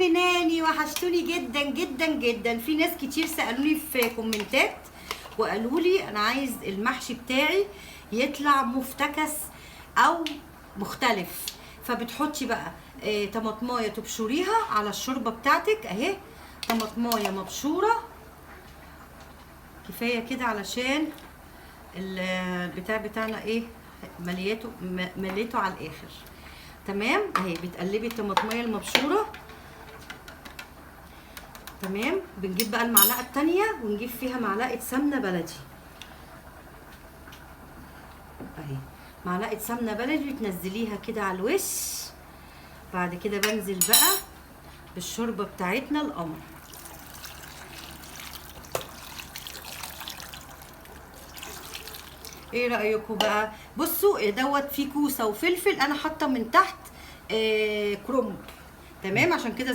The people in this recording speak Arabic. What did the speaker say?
حبايبي ناني، وحشتوني جدا جدا جدا. في ناس كتير سالوني في كومنتات وقالوا لي انا عايز المحشي بتاعي يطلع مفتكس او مختلف، فبتحطي بقى طماطمايه تبشريها على الشوربه بتاعتك اهي. طماطمايه مبشوره كفايه كده علشان البتاع بتاعنا ايه، مليته على الاخر. تمام اهي بتقلبي الطماطميه المبشوره. تمام، بنجيب بقى المعلقه التانيه ونجيب فيها معلقه سمنه بلدي اهي. معلقه سمنه بلدي بتنزليها كده على الوش. بعد كده بنزل بقى بالشوربه بتاعتنا القمر. ايه رايكم بقى؟ بصوا دوت فيه كوسه وفلفل، انا حاطه من تحت كرنب. تمام، عشان كده